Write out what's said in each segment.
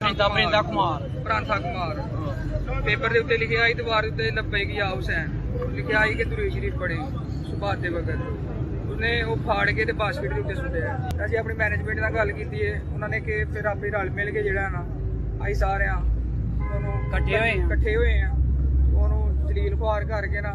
ਪ੍ਰਾਂਥਾ Kumar paper ਦੇ ਉੱਤੇ ਲਿਖਿਆ ਇਤਵਾਰ ਦੇ ਉੱਤੇ 90 ਕੀ ਹਾਊਸ ਹੈ ਲਿਖਿਆ ਸੀ ਕਿ ਦੁਰੂਦ ਸ਼ਰੀਫ ਪੜ੍ਹੇ ਸੁਬਹ ਦੇ ਵਕਤ, ਉਹਨੇ ਉਹ ਫਾੜ ਕੇ ਤੇ ਬਾਸਕਟ ਦੇ ਉੱਤੇ ਸੁੱਟਿਆ। ਅਸੀਂ ਆਪਣੀ ਮੈਨੇਜਮੈਂਟ ਨਾਲ ਗੱਲ ਕੀਤੀ ਹੈ, ਉਹਨਾਂ ਨੇ ਕਿ ਫਿਰ ਆਪੇ ਰਲ ਮਿਲ ਕੇ ਜਿਹੜਾ ਨਾ ਅਸੀਂ ਸਾਰਿਆਂ ਉਹਨੂੰ ਇਕੱਠੇ ਹੋਏ ਆ, ਉਹਨੂੰ ਜਲੀਲ ਖੁਆਰ ਕਰਕੇ ਨਾ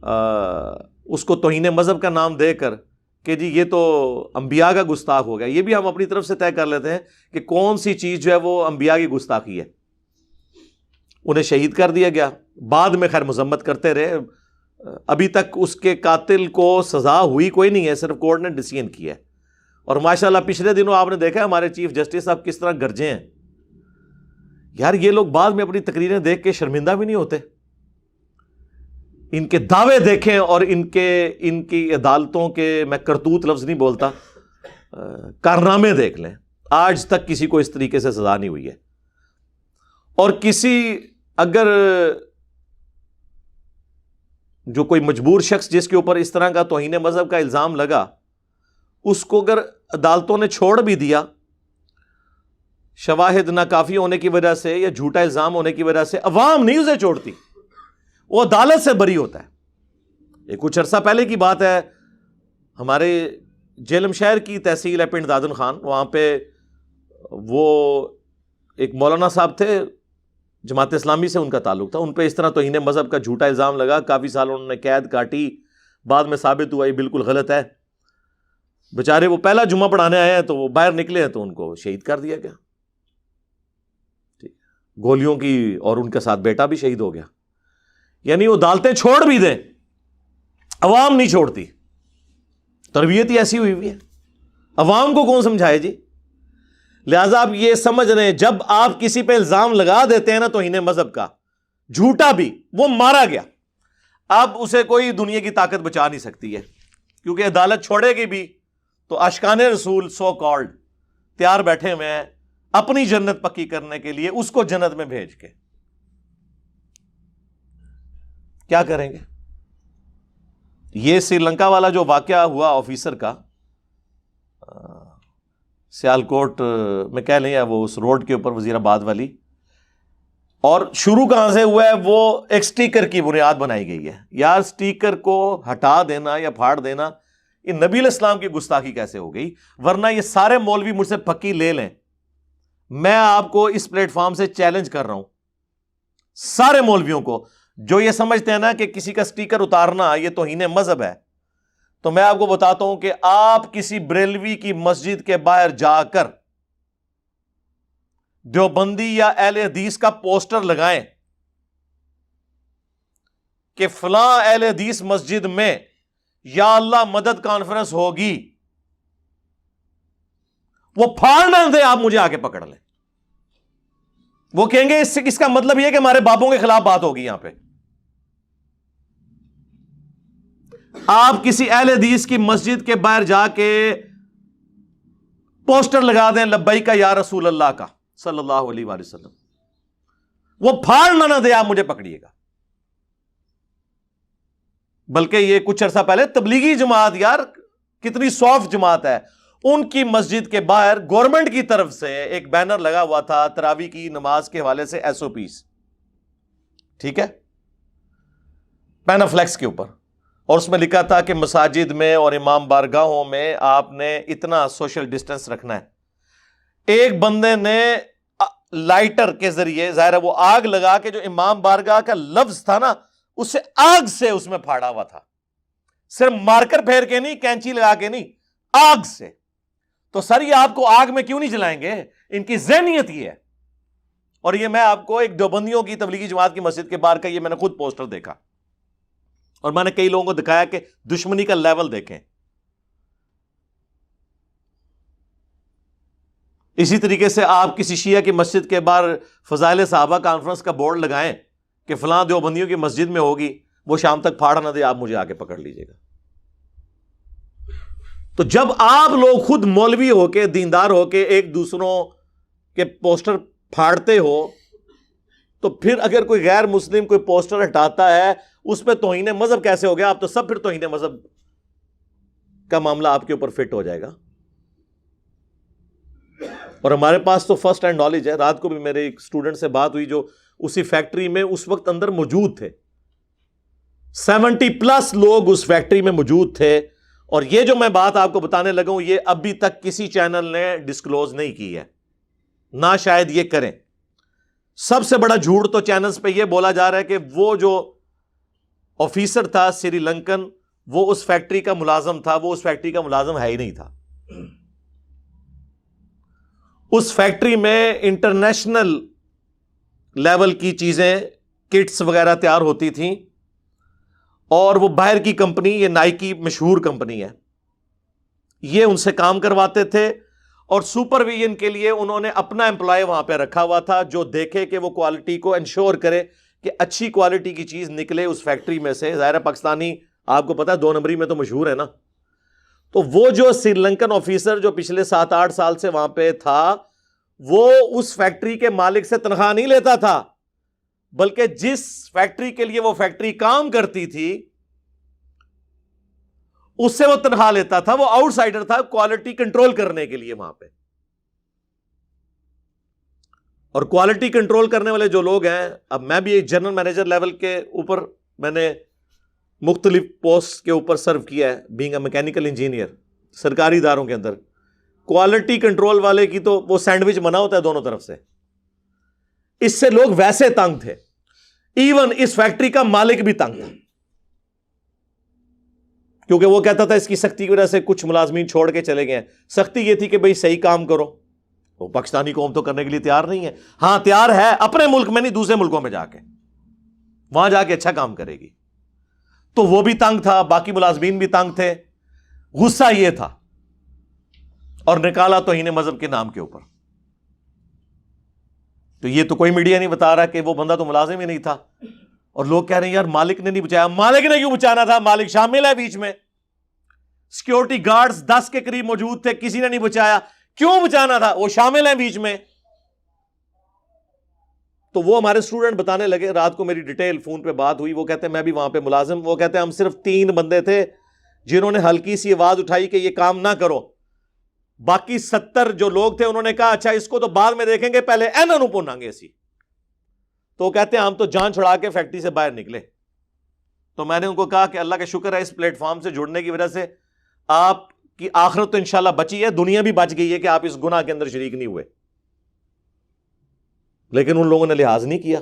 اس کو توہین مذہب کا نام دے کر کہ جی یہ تو انبیاء کا گستاخ ہو گیا، یہ بھی ہم اپنی طرف سے طے کر لیتے ہیں کہ کون سی چیز جو ہے وہ انبیاء کی گستاخی ہے. انہیں شہید کر دیا گیا، بعد میں خیر مذمت کرتے رہے، ابھی تک اس کے قاتل کو سزا ہوئی کوئی نہیں ہے، صرف کورٹ نے ڈیسیژن کیا ہے. اور ماشاءاللہ پچھلے دنوں آپ نے دیکھا ہے ہمارے چیف جسٹس صاحب کس طرح گرجے ہیں. یار یہ لوگ بعد میں اپنی تقریریں دیکھ کے شرمندہ بھی نہیں ہوتے. ان کے دعوے دیکھیں اور ان کی عدالتوں کے، میں کرتوت لفظ نہیں بولتا، کارنامے دیکھ لیں. آج تک کسی کو اس طریقے سے سزا نہیں ہوئی ہے. اور کسی اگر جو کوئی مجبور شخص جس کے اوپر اس طرح کا توہین مذہب کا الزام لگا، اس کو اگر عدالتوں نے چھوڑ بھی دیا شواہد ناکافی ہونے کی وجہ سے یا جھوٹا الزام ہونے کی وجہ سے، عوام نہیں اسے چھوڑتی، وہ عدالت سے بری ہوتا ہے. یہ کچھ عرصہ پہلے کی بات ہے، ہمارے جیلم شہر کی تحصیل ہے پنڈ دادن خان، وہاں پہ وہ ایک مولانا صاحب تھے، جماعت اسلامی سے ان کا تعلق تھا، ان پہ اس طرح توہین مذہب کا جھوٹا الزام لگا، کافی سال انہوں نے قید کاٹی، بعد میں ثابت ہوا یہ بالکل غلط ہے. بیچارے وہ پہلا جمعہ پڑھانے آئے ہیں تو وہ باہر نکلے ہیں تو ان کو شہید کر دیا گیا گولیوں کی، اور ان کے ساتھ بیٹا بھی شہید ہو گیا. یعنی وہ عدالتیں چھوڑ بھی دیں، عوام نہیں چھوڑتی. تربیت ہی ایسی ہوئی ہوئی ہے، عوام کو کون سمجھائے جی. لہٰذا آپ یہ سمجھ رہے ہیں جب آپ کسی پہ الزام لگا دیتے ہیں نا توہین مذہب کا، جھوٹا بھی، وہ مارا گیا، اب اسے کوئی دنیا کی طاقت بچا نہیں سکتی ہے، کیونکہ عدالت چھوڑے گی بھی تو عاشقان رسول سو کالڈ تیار بیٹھے ہوئے ہیں اپنی جنت پکی کرنے کے لیے، اس کو جنت میں بھیج کے. کیا کریں گے؟ یہ سری لنکا والا جو واقعہ ہوا آفیسر کا، سیالکوٹ میں کہہ لیں یا وہ اس روڈ کے اوپر وزیر آباد والی، اور شروع کہاں سے ہوا ہے؟ وہ ایک سٹیکر کی بنیاد بنائی گئی ہے. یار سٹیکر کو ہٹا دینا یا پھاڑ دینا، یہ نبی علیہ السلام کی گستاخی کیسے ہو گئی؟ ورنہ یہ سارے مولوی مجھ سے پکی لے لیں، میں آپ کو اس پلیٹ فارم سے چیلنج کر رہا ہوں، سارے مولویوں کو جو یہ سمجھتے ہیں نا کہ کسی کا سٹیکر اتارنا یہ توہین مذہب ہے، تو میں آپ کو بتاتا ہوں کہ آپ کسی بریلوی کی مسجد کے باہر جا کر دیوبندی یا اہل حدیث کا پوسٹر لگائیں کہ فلاں اہل حدیث مسجد میں یا اللہ مدد کانفرنس ہوگی، وہ پھاڑ نہ دیں، آپ مجھے آ کے پکڑ لیں. وہ کہیں گے اس کا مطلب یہ کہ ہمارے باپوں کے خلاف بات ہوگی. یہاں پہ آپ کسی اہل حدیث کی مسجد کے باہر جا کے پوسٹر لگا دیں لبیک یا رسول اللہ کا صلی اللہ علیہ وآلہ وسلم، وہ پھاڑ نہ دے، آپ مجھے پکڑیے گا. بلکہ یہ کچھ عرصہ پہلے تبلیغی جماعت، یار کتنی سافٹ جماعت ہے، ان کی مسجد کے باہر گورنمنٹ کی طرف سے ایک بینر لگا ہوا تھا تراویح کی نماز کے حوالے سے SOPs، ٹھیک ہے، پینافلیکس کے اوپر، اور اس میں لکھا تھا کہ مساجد میں اور امام بارگاہوں میں آپ نے اتنا سوشل ڈسٹینس رکھنا ہے. ایک بندے نے لائٹر کے ذریعے، ظاہر ہے وہ آگ لگا کے جو امام بارگاہ کا لفظ تھا نا، اسے آگ سے اس میں پھاڑا ہوا تھا، صرف مارکر پھیر کے نہیں، کینچی لگا کے نہیں، آگ سے. تو سر یہ آپ کو آگ میں کیوں نہیں جلائیں گے؟ ان کی ذہنیت یہ ہے. اور یہ میں آپ کو ایک دیوبندیوں کی تبلیغی جماعت کی مسجد کے باہر کا یہ میں نے خود پوسٹر دیکھا، اور میں نے کئی لوگوں کو دکھایا کہ دشمنی کا لیول دیکھیں. اسی طریقے سے آپ کسی شیعہ کی مسجد کے باہر فضائل صحابہ کانفرنس کا بورڈ لگائیں کہ فلاں دیوبندیوں کی مسجد میں ہوگی، وہ شام تک پھاڑ نہ دے، آپ مجھے آگے پکڑ لیجئے گا. تو جب آپ لوگ خود مولوی ہو کے، دیندار ہو کے ایک دوسروں کے پوسٹر پھاڑتے ہو، تو پھر اگر کوئی غیر مسلم کوئی پوسٹر ہٹاتا ہے، اس پہ توہین مذہب کیسے ہو گیا؟ آپ تو سب پھر توہین مذہب کا معاملہ آپ کے اوپر فٹ ہو جائے گا. اور ہمارے پاس تو فرسٹ ہینڈ نالج ہے. رات کو بھی میرے ایک اسٹوڈنٹ سے بات ہوئی جو اسی فیکٹری میں اس وقت اندر موجود تھے، 70+ لوگ اس فیکٹری میں موجود تھے. اور یہ جو میں بات آپ کو بتانے لگا ہوں، یہ ابھی تک کسی چینل نے ڈسکلوز نہیں کی ہے، نہ شاید یہ کریں. سب سے بڑا جھوٹ تو چینلز پہ یہ بولا جا رہا ہے کہ وہ جو آفیسر تھا سری لنکن، وہ اس فیکٹری کا ملازم تھا، وہ اس فیکٹری کا ملازم ہے ہی نہیں تھا. اس فیکٹری میں انٹرنیشنل لیول کی چیزیں، کٹس وغیرہ تیار ہوتی تھیں، اور وہ باہر کی کمپنی، یہ نائکی مشہور کمپنی ہے، یہ ان سے کام کرواتے تھے، اور سپرویژن کے لیے انہوں نے اپنا امپلائی وہاں پہ رکھا ہوا تھا جو دیکھے کہ وہ کوالٹی کو انشور کرے کہ اچھی کوالٹی کی چیز نکلے اس فیکٹری میں سے. ظاہر پاکستانی آپ کو پتا ہے 2 نمبری میں تو مشہور ہے نا. تو وہ جو سری لنکن آفیسر جو پچھلے 7-8 سال سے وہاں پہ تھا، وہ اس فیکٹری کے مالک سے تنخواہ نہیں لیتا تھا، بلکہ جس فیکٹری کے لیے وہ فیکٹری کام کرتی تھی اس سے وہ تنخواہ لیتا تھا. وہ آؤٹ سائڈر تھا کوالٹی کنٹرول کرنے کے لیے وہاں پہ. اور کوالٹی کنٹرول کرنے والے جو لوگ ہیں، اب میں بھی ایک جنرل مینیجر لیول کے اوپر میں نے مختلف پوسٹ کے اوپر سرو کیا ہے، بینگ اے میکینیکل انجینئر سرکاری اداروں کے اندر. کوالٹی کنٹرول والے کی تو وہ سینڈوچ بنا ہوتا ہے دونوں طرف سے. اس سے لوگ ویسے تنگ تھے، ایون اس فیکٹری کا مالک بھی تنگ تھا، کیونکہ وہ کہتا تھا اس کی سختی کی وجہ سے کچھ ملازمین چھوڑ کے چلے گئے ہیں. سختی یہ تھی کہ بھئی صحیح کام کرو. وہ پاکستانی قوم تو کرنے کے لیے تیار نہیں ہے. ہاں تیار ہے، اپنے ملک میں نہیں، دوسرے ملکوں میں جا کے، وہاں جا کے اچھا کام کرے گی. تو وہ بھی تنگ تھا، باقی ملازمین بھی تنگ تھے. غصہ یہ تھا، اور نکالا توہین مذہب کے نام کے اوپر. تو یہ تو کوئی میڈیا نہیں بتا رہا کہ وہ بندہ تو ملازم ہی نہیں تھا، اور لوگ کہہ رہے ہیں یار مالک نے نہیں بچایا. مالک نے کیوں بچانا تھا؟ مالک شامل ہے بیچ میں. سیکیورٹی گارڈز 10 کے قریب موجود تھے، کسی نے نہیں بچایا. کیوں بچانا تھا؟ وہ شامل ہیں بیچ میں. تو وہ ہمارے اسٹوڈنٹ بتانے لگے، رات کو میری ڈیٹیل فون پہ بات ہوئی، وہ کہتے ہیں میں بھی وہاں پہ ملازم. وہ کہتے ہیں ہم صرف 3 بندے تھے جنہوں نے ہلکی سی آواز اٹھائی کہ یہ کام نہ کرو. باقی 70 جو لوگ تھے انہوں نے کہا اچھا اس کو تو بعد میں دیکھیں گے، پہلے اینوں پوناں گے اسی. تو کہتے ہیں ہم تو جان چھڑا کے فیکٹری سے باہر نکلے. تو میں نے ان کو کہا کہ اللہ کا شکر ہے اس پلیٹ فارم سے جڑنے کی وجہ سے آپ کی آخرت تو انشاءاللہ بچی ہے، دنیا بھی بچ گئی ہے کہ آپ اس گناہ کے اندر شریک نہیں ہوئے. لیکن ان لوگوں نے لحاظ نہیں کیا.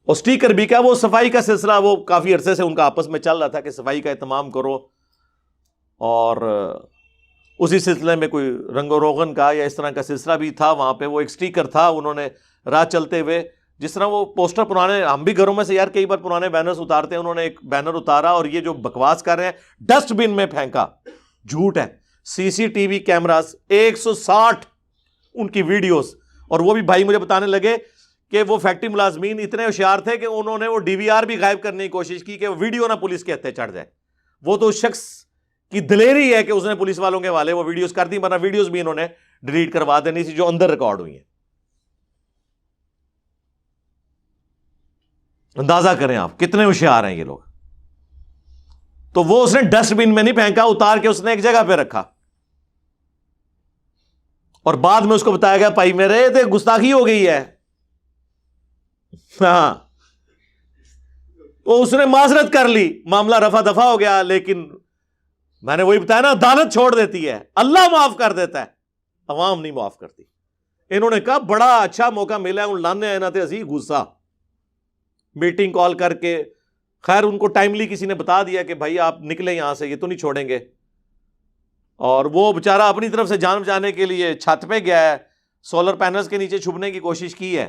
اور سٹیکر بھی کیا، وہ صفائی کا سلسلہ وہ کافی عرصے سے ان کا آپس میں چل رہا تھا کہ صفائی کا اہتمام کرو، اور اسی سلسلے میں کوئی رنگ و روغن کا یا اس طرح کا سلسلہ بھی تھا. وہاں پہ وہ ایک سٹیکر تھا، انہوں نے راہ چلتے ہوئے جس طرح وہ پوسٹر پرانے، ہم بھی گھروں میں سے یار کئی بار پرانے بینرز اتارتے ہیں، انہوں نے ایک بینر اتارا اور یہ جو بکواس کر رہے ہیں ڈسٹ بن میں پھینکا. جھوٹ ہے. CCTV کیمراز 160 ان کی ویڈیوز. اور وہ بھی بھائی مجھے بتانے لگے کہ وہ فیکٹری ملازمین اتنے ہوشیار تھے کہ انہوں نے وہ DVR بھی غائب کرنے کی کوشش کی کہ ویڈیو نہ پولیس کے ہتھے چڑھ جائے. وہ تو اس شخص کی دلیری ہے کہ اس نے پولیس والوں کے حوالے وہ ویڈیوز کر دی، ورنہ ویڈیوز بھی انہوں نے ڈیلیٹ کروا دینی تھی جو اندر ریکارڈ ہوئی ہیں. اندازہ کریں آپ کتنے ہوشیار ہیں یہ لوگ. تو وہ اس نے ڈسٹ بن میں نہیں پھینکا، اتار کے اس نے ایک جگہ پہ رکھا، اور بعد میں اس کو بتایا گیا بھائی میرے تے گستاخی ہو گئی ہے. ہاں تو اس نے معذرت کر لی، معاملہ رفع دفع ہو گیا. لیکن میں نے وہی بتایا نا، عدالت چھوڑ دیتی ہے، اللہ معاف کر دیتا ہے، عوام نہیں معاف کرتی. انہوں نے کہا بڑا اچھا موقع ملا ہے، ان لانے آئے نہ تھے اسی غصہ. میٹنگ کال کر کے، خیر ان کو ٹائملی کسی نے بتا دیا کہ بھائی آپ نکلیں یہاں سے، یہ تو نہیں چھوڑیں گے. اور وہ بیچارہ اپنی طرف سے جان بچانے کے لیے چھت پہ گیا ہے، سولر پینلز کے نیچے چھپنے کی کوشش کی ہے.